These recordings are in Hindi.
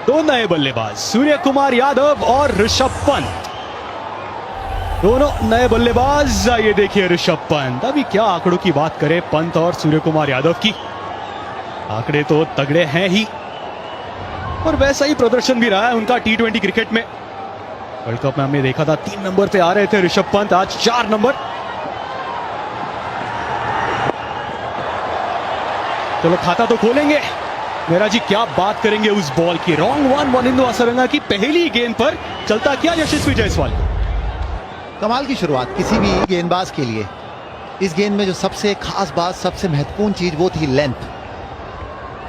दो नए बल्लेबाज सूर्य कुमार यादव और ऋषभ पंत, दोनों नए बल्लेबाज। ये देखिए ऋषभ पंत, अभी क्या आंकड़ों की बात करें पंत और सूर्य कुमार यादव की, आंकड़े तो तगड़े हैं ही और वैसा ही प्रदर्शन भी रहा है उनका टी20 क्रिकेट में। वर्ल्ड कप में हमने देखा था 3 नंबर पे आ रहे थे ऋषभ पंत, आज 4 नंबर। चलो खाता तो खोलेंगे। मेरा जी क्या बात करेंगे उस बॉल की, रॉन्ग वन वनिंदु हसरंगा की पहली गेंद पर, चलता क्या यशस्वी जायसवाल को। कमाल की शुरुआत किसी भी गेंदबाज के लिए। इस गेंद में जो सबसे खास बात, सबसे महत्वपूर्ण चीज वो थी लेंथ।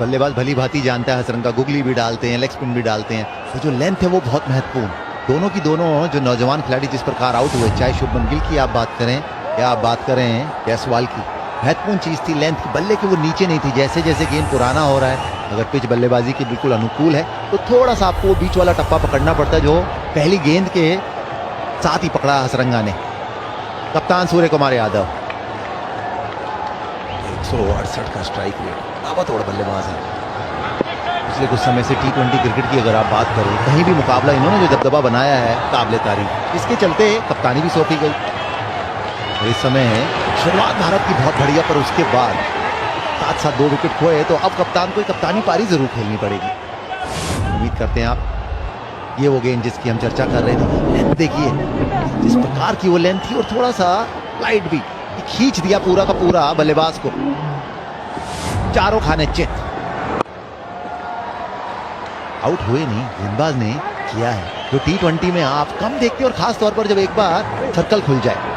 बल्लेबाज भली भांति जानता है हसरंगा गुगली भी डालते हैं, लेग स्पिन भी डालते हैं, तो जो लेंथ है वो बहुत महत्वपूर्ण। दोनों की दोनों जो नौजवान खिलाड़ी जिस प्रकार आउट हुए, चाहे शुभमन गिल की आप बात करें या आप बात करें जायसवाल की, महत्वपूर्ण चीज थी लेंथ की। बल्ले की वो नीचे नहीं थी। जैसे जैसे गेंद पुराना हो रहा है, अगर पिच बल्लेबाजी की बिल्कुल अनुकूल है तो थोड़ा सा आपको बीच वाला टप्पा पकड़ना पड़ता है, जो पहली गेंद के साथ ही पकड़ा हसरंगा ने। कप्तान सूर्य कुमार यादव 168 का स्ट्राइक रेट, ताबड़तोड़ बल्लेबाज है। पिछले कुछ समय से टी20 क्रिकेट की अगर आप बात करें, कहीं भी मुकाबला इन्होंने जो दबदबा बनाया है काबिले तारीफ। इसके चलते कप्तानी भी सौंपी गई। और इस समय शुरुआत भारत की बहुत बढ़िया, पर उसके बाद साथ साथ 2 विकेट खोए, तो अब कप्तान को कप्तानी पारी जरूर खेलनी पड़ेगी। उम्मीद करते हैं आप। ये वो गेंद जिसकी हम चर्चा कर रहे थे, लेंथ देखिए जिस प्रकार की वो लेंथ थी, और थोड़ा सा लाइट भी खींच दिया पूरा का पूरा बल्लेबाज को। चारों खाने चित, आउट हुए नहीं, गेंदबाज ने किया है जो टी20 में आप कम देखते हैं, और खास तौर पर जब एक बार सर्कल खुल जाए।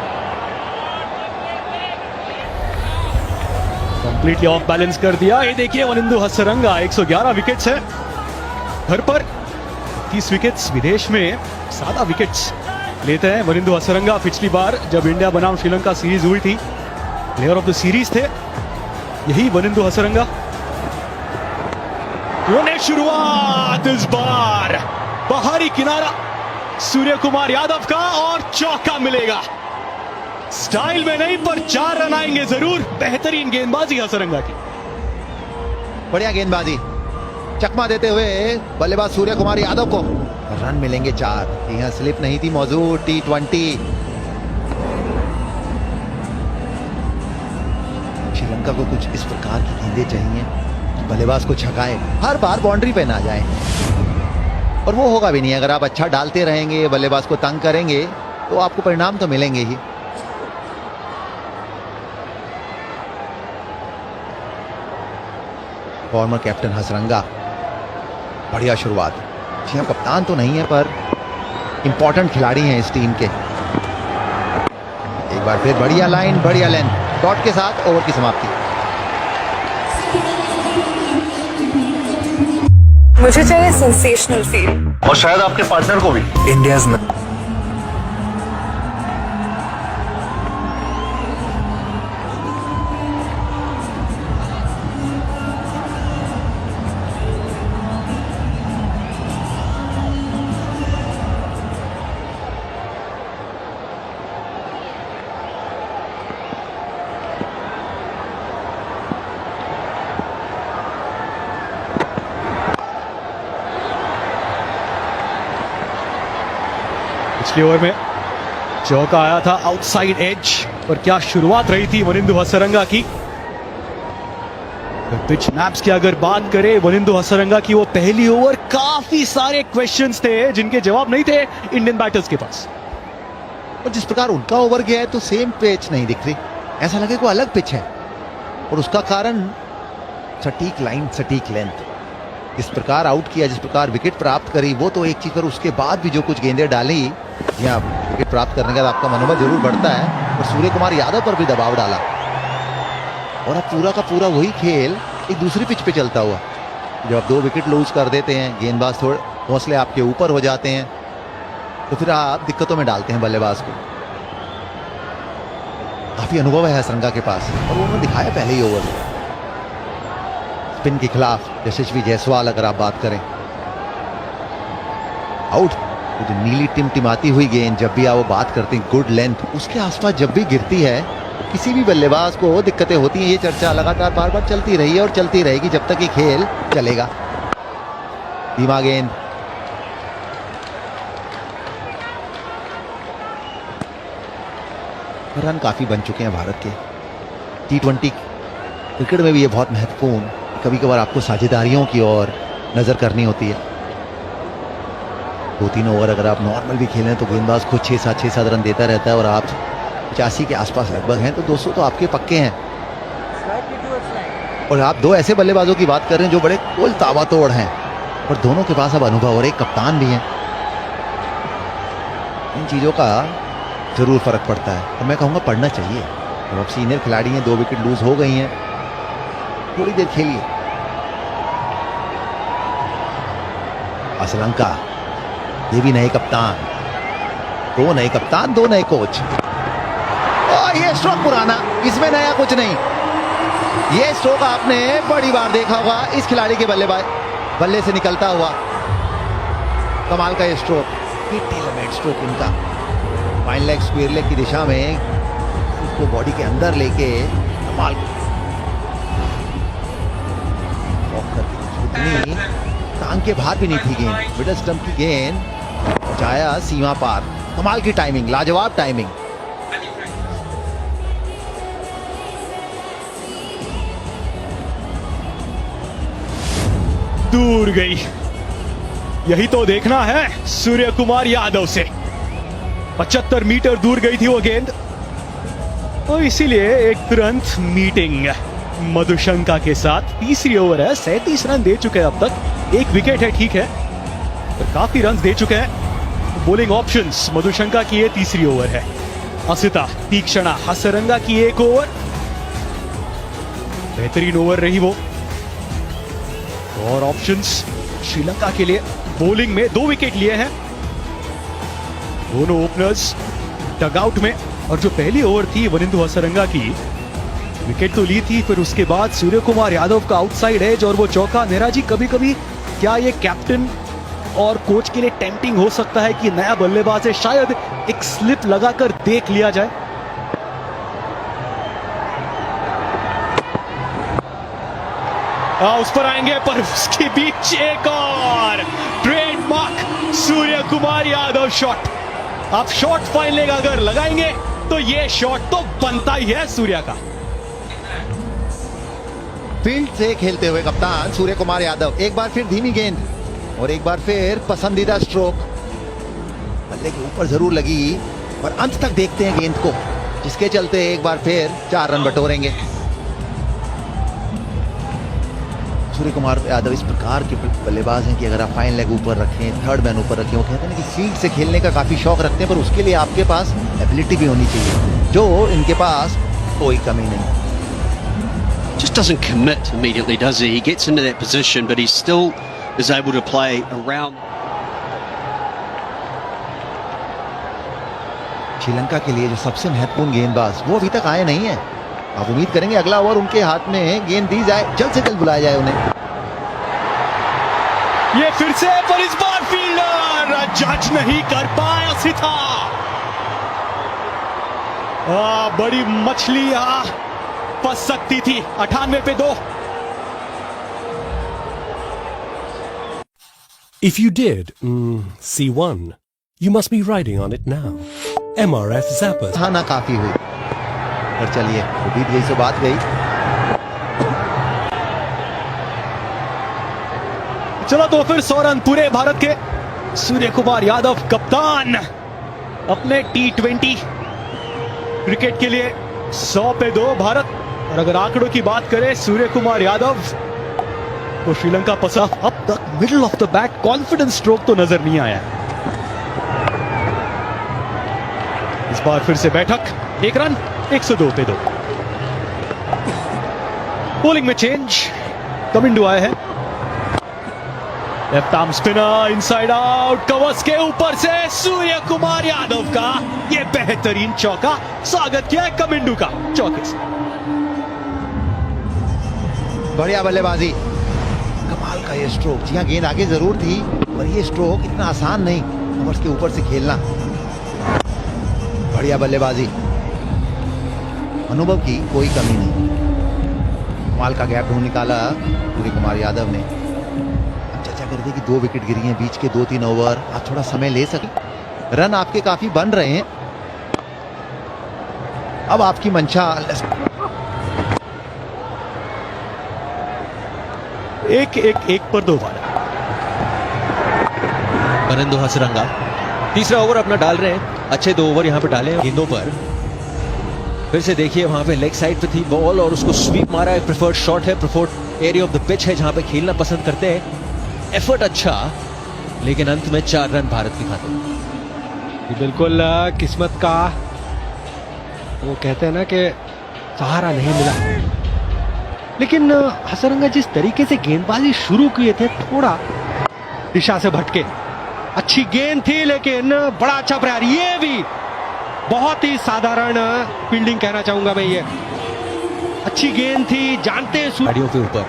कंप्लीटली ऑफ बैलेंस कर दिया। ये देखिए वनिंदु हसरंगा, 111 विकेट्स है घर पर, 30 विकेट्स विदेश में, सादा विकेट्स लेते हैं वनिंदु हसरंगा। पिछली बार जब इंडिया बनाम श्रीलंका सीरीज हुई थी, प्लेयर ऑफ द सीरीज थे यही वनिंदु हसरंगा। शुरुआत इस बार बाहरी किनारा सूर्य कुमार यादव का, और चौका मिलेगा। स्टाइल में नहीं पर 4 रन आएंगे जरूर। बेहतरीन गेंदबाजी हसरंगा की, बढ़िया गेंदबाजी, चकमा देते हुए बल्लेबाज सूर्य कुमार यादव को रन मिलेंगे 4। यहां स्लिप नहीं थी मौजूद। टी20 श्रीलंका को कुछ इस प्रकार की गेंदें चाहिए, बल्लेबाज को छकाए, हर बार बाउंड्री पे ना जाए, और वो होगा भी नहीं। अगर आप अच्छा डालते रहेंगे, बल्लेबाज को तंग करेंगे, तो आपको परिणाम तो मिलेंगे ही। फॉर्मर कैप्टन हसरंगा, बढ़िया शुरुआत। जी हम कप्तान तो नहीं है, पर इंपॉर्टेंट खिलाड़ी हैं इस टीम के। एक बार फिर बढ़िया लाइन, बढ़िया लेंथ, डॉट के साथ ओवर की समाप्ति। मुझे चाहिए सेंसेशनल फील, और शायद आपके पार्टनर को भी। इंडियाज में पिछले ओवर में चौका आया था आउटसाइड एज, पर क्या शुरुआत रही थी वनिंदु हसरंगा की। पिच मैप्स की अगर बात करें वनिंदु हसरंगा की, वो पहली ओवर काफी सारे क्वेश्चंस थे जिनके जवाब नहीं थे इंडियन बैटर्स के पास। और जिस प्रकार उनका ओवर गया है, तो सेम पिच नहीं दिख रही, ऐसा लगे कोई अलग पिच है, और उसका कारण सटीक लाइन, सटीक लेंथ। जिस प्रकार आउट किया, जिस प्रकार विकेट प्राप्त करी, वो तो एक चीज, पर उसके बाद भी जो कुछ गेंदें डाली, यहाँ विकेट प्राप्त करने के बाद आपका मनोबल जरूर बढ़ता है। और सूर्य कुमार यादव पर भी दबाव डाला, और अब पूरा का पूरा वही खेल एक दूसरी पिच पे चलता हुआ। जब आप 2 विकेट लूज कर देते हैं, गेंदबाज थोड़े हौसले आपके ऊपर हो जाते हैं, तो फिर आप दिक्कतों में डालते हैं बल्लेबाज को। काफी अनुभव है हसरंगा के पास, और वो उन्होंने दिखाया पहले ही ओवर। स्पिन के खिलाफ यशस्वी जायसवाल अगर आप बात करें, आउट। जो नीली टिमटिमाती हुई गेंद, जब भी आप वो बात करते हैं गुड लेंथ, उसके आसपास जब भी गिरती है, किसी भी बल्लेबाज को दिक्कतें होती हैं। ये चर्चा लगातार बार बार चलती रही है और चलती रहेगी जब तक ये खेल चलेगा। धीमा गेंद, रन काफी बन चुके हैं भारत के। T20 क्रिकेट में भी ये बहुत महत्वपूर्ण, कभी कभार आपको साझेदारियों की ओर नजर करनी होती है। 2-3 ओवर अगर आप नॉर्मल भी खेलें तो गेंदबाज खुद 6-7 रन देता रहता है और आप 85 के आसपास लगभग हैं, तो 200 तो आपके पक्के हैं। और आप दो ऐसे बल्लेबाजों की बात कर रहे हैं जो बड़े कुल ताबड़तोड़ हैं और दोनों के पास अब अनुभव और एक कप्तान भी है। इन चीजों का जरूर फर्क पड़ता है और मैं कहूंगा पढ़ना चाहिए। तो अब सीनियर खिलाड़ी हैं, 2 विकेट लूज हो गई हैं, थोड़ी देर खेलिए। श्रीलंका, ये भी नए कप्तान, 2 नए कप्तान, 2 नए कोच। और ये स्ट्रोक पुराना, इसमें नया कुछ नहीं। ये स्ट्रोक आपने बड़ी बार देखा होगा इस खिलाड़ी के बल्ले से निकलता हुआ। कमाल का ये स्ट्रोक, टेलरमेड स्ट्रोक इनका, फाइन लेग स्क्वायर लेग की दिशा में उसको बॉडी के अंदर लेके कमाल उतनी टांग के बाहर भी नहीं थी गेंद, मिडल स्टंप की गेंद पहुंचाया सीमा पार। कमाल की टाइमिंग, लाजवाब टाइमिंग। दूर गई, यही तो देखना है सूर्य कुमार यादव से। 75 मीटर दूर गई थी वो गेंद, तो इसीलिए एक तुरंत मीटिंग मधुशंका के साथ। तीसरी ओवर है, 37 रन दे चुके हैं अब तक, 1 विकेट है, ठीक है, तो काफी रन दे चुके हैं। बोलिंग ऑप्शंस मधुशंका की ये तीसरी ओवर है। असिता तीक्षणा हसरंगा की 1 ओवर, बेहतरीन ओवर रही वो। और ऑप्शंस श्रीलंका के लिए बॉलिंग में 2 विकेट लिए हैं, दोनों ओपनर्स डगआउट में। और जो पहली ओवर थी वनिंदु हसरंगा की, विकेट तो ली थी, फिर उसके बाद सूर्य कुमार यादव का आउटसाइड एज और वो चौका। नेहरा जी, कभी कभी क्या ये कैप्टन और कोच के लिए टेम्पटिंग हो सकता है कि नया बल्लेबाज है, शायद एक स्लिप लगाकर देख लिया जाए? उस पर आएंगे, पर उसके बीच एक और ट्रेडमार्क सूर्य कुमार यादव शॉट। आप शॉट फाइन लेग अगर लगाएंगे तो ये शॉट तो बनता ही है सूर्या का। फील्ड से खेलते हुए कप्तान सूर्य कुमार यादव, एक बार फिर धीमी गेंद और एक बार फिर पसंदीदा स्ट्रोक। बल्ले के ऊपर जरूर लगी और अंत तक देखते हैं गेंद को, जिसके चलते एक बार फिर 4 रन बटोरेंगे। सूर्य कुमार यादव इस प्रकार के बल्लेबाज हैं कि अगर आप फाइन लेग ऊपर रखें, थर्ड मैन ऊपर रखें, वो कहते हैं कि फील्ड से खेलने का काफी शौक रखते हैं, पर उसके लिए आपके पास एबिलिटी भी होनी चाहिए, जो इनके पास कोई कमी नहीं। Just doesn't commit immediately, does he? He gets into that position, but he still is able to play around. Sri Lanka के लिए जो सबसे महत्वपूर्ण गेंदबाज वो अभी तक आए नहीं है। आप उम्मीद करेंगे अगला ओवर उनके हाथ में गेंद दी जाए, जल्द से जल्द बुलाया जाए उन्हें। ये फिर से, पर इस बार फील्डर जज नहीं कर पाया। सिथा बड़ी मछली फंस सकती थी। 98 पे 2। If you did see one, you must be riding on it now. MRF Zappers. हाँ ना, काफी हुई, पर चलिए वो बीत गई सो बात गई। चलो तो फिर 100 रन पूरे भारत के। सूर्य कुमार यादव कप्तान अपने T20 क्रिकेट के लिए 100 पे 2 भारत। और अगर आंकड़ों की बात करें सूर्य कुमार यादव तो श्रीलंका पसा अब तक middle of the bat confidence stroke तो नजर नहीं आया। इस बार फिर से बैठक, 1 रन, 102 पे 2। बॉलिंग में चेंज, कमिंडू आए हैं। Left arm spinner, inside out, covers के ऊपर से सूर्य कुमार यादव का ये बेहतरीन चौका। स्वागत किया है कमिंडू का चौके से। बढ़िया बल्लेबाजी, कमाल का ये स्ट्रोक। जी हाँ, गेंद आगे जरूर थी, पर ये स्ट्रोक इतना आसान नहीं कवर्स के ऊपर से खेलना। बढ़िया बल्लेबाजी, अनुभव की कोई कमी नहीं। कमाल का गैप ढूंढ निकाला सूर्य कुमार यादव ने। अब चर्चा करें देखिए 2 विकेट गिरी हैं, बीच के 2-3 ओवर, आप थोड़ा समय ले सकें। रन आपके काफी बन रहे हैं। अब आपकी मंशा एक पर 2 बार। बरंदो हसरंगा तीसरा ओवर अपना डाल रहे हैं। अच्छे 2 ओवर यहां पे डाले हैं गेंदों पर। फिर से देखिए वहां पे लेग साइड पे थी बॉल और उसको स्वीप मारा है। प्रेफर्ड शॉट है, preferred area of the pitch है जहां पे खेलना पसंद करते हैं। एफर्ट अच्छा, लेकिन अंत में 4 रन भारत के खाते में। बिल्कुल किस्मत का वो कहते हैं ना कि सहारा नहीं मिला, लेकिन हसरंगा जिस तरीके से गेंदबाजी शुरू किए थे थोड़ा दिशा से भटके। अच्छी गेंद थी लेकिन बड़ा अच्छा प्रयास, ये भी बहुत ही साधारण फील्डिंग कहना चाहूंगा मैं। ये अच्छी गेंद थी, जानते हैं गाड़ियों के ऊपर।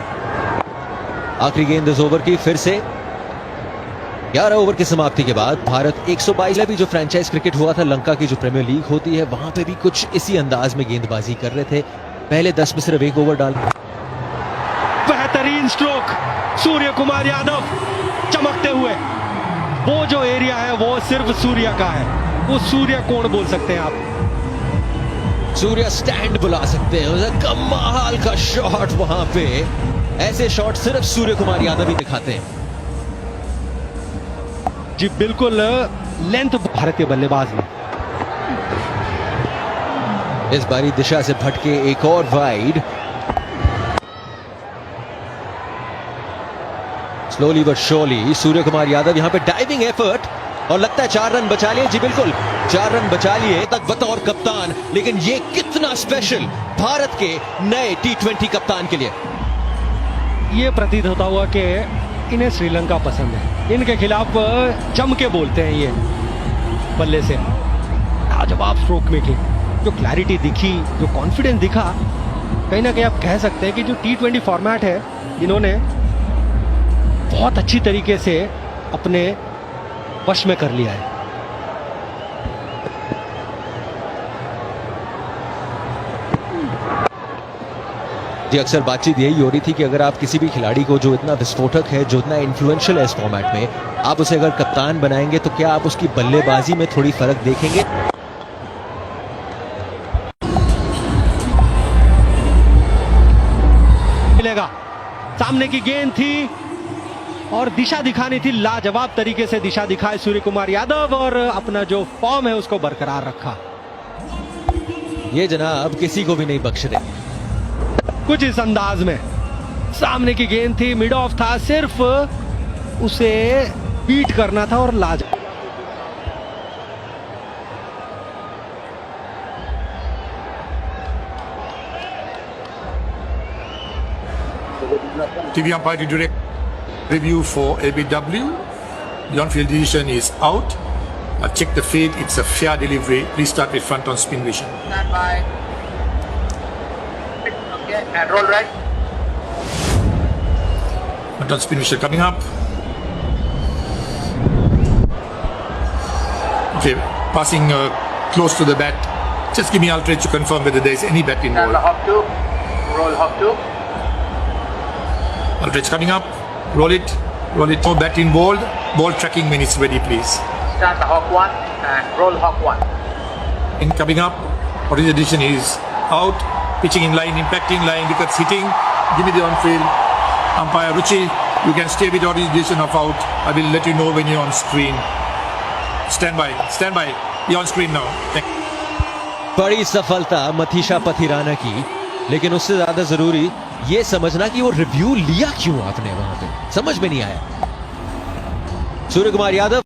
आखिरी गेंद इस ओवर की। फिर से 11 ओवर की समाप्ति के बाद भारत 122 भी जो फ्रेंचाइज क्रिकेट हुआ था लंका की जो प्रीमियर लीग होती है वहां पे भी कुछ इसी अंदाज में गेंदबाजी कर रहे थे। पहले 10 में सिर्फ 1 ओवर डाल। बेहतरीन स्ट्रोक सूर्य कुमार यादव चमकते हुए। वो जो एरिया है वो सिर्फ सूर्य का है, वो सूर्य कोण बोल सकते हैं आप। सूर्य स्टैंड बुला सकते हैं। कमाल का शॉट वहां पे। ऐसे शॉट सिर्फ सूर्य कुमार यादव ही दिखाते हैं। जी बिल्कुल, लेंथ भारतीय बल्लेबाज ने इस बारी दिशा से भटके एक और wide. Slowly but surely Surya Kumar Yadav यहां पे डाइविंग एफर्ट और लगता है 4 रन बचा लिए। जी बिल्कुल 4 रन बचा लिए तक बतौर कप्तान, लेकिन ये कितना स्पेशल भारत के नए T20 कप्तान के लिए। ये प्रतीत होता हुआ कि इन्हें श्रीलंका पसंद है। इनके खिलाफ जम के बोलते हैं ये बल्ले से। लाजवाब स्ट्रोक में की जो क्लैरिटी दिखी, जो कॉन्फिडेंस दिखा, कहीं ना कहीं आप कह सकते हैं कि जो T20 फॉर्मेट है इन्होंने बहुत अच्छी तरीके से अपने वश में कर लिया है। जी अक्सर बातचीत यही हो रही थी कि अगर आप किसी भी खिलाड़ी को जो इतना विस्फोटक है, जो इतना इन्फ्लुएंशियल है इस फॉर्मेट में, आप उसे अगर कप्तान बनाएंगे तो क्या आप उसकी बल्लेबाजी में थोड़ी फर्क देखेंगे? मिलेगा। सामने की गेंद थी और दिशा दिखानी थी। लाजवाब तरीके से दिशा दिखाए सूर्य कुमार यादव और अपना जो फॉर्म है उसको बरकरार रखा। ये जनाब किसी को भी नहीं बख्श रहे। कुछ इस अंदाज में सामने की गेंद थी, मिड ऑफ था, सिर्फ उसे बीट करना था और लाज। TV umpire to direct review for ABW. The on-field decision is out. Check the field. It's a fair delivery. Please start with front on spin vision. Stand by. Okay, and roll right. Front on spin vision coming up. Okay, passing close to the bat. Just give me Altrage to confirm whether there is any bat Stand by involved. hop 2. Roll hop 2. Altrage coming up. Roll it. Roll it. No bat involved. Ball tracking when it's ready, please. Stand by hop 1 and roll hop 1. In coming up, original decision is out. Pitching in line, impacting line, wickets hitting. Give me the on-field. Umpire Ruchi, you can stay with original decision of out. I will let you know when you're on screen. Stand by. Stand by. You're on screen now. Thank you. बड़ी सफलता मथीशा पथिराना की, लेकिन उससे ज्यादा जरूरी ये समझना कि वो रिव्यू लिया क्यों आपने वहां पे, समझ में नहीं आया। सूर्य कुमार यादव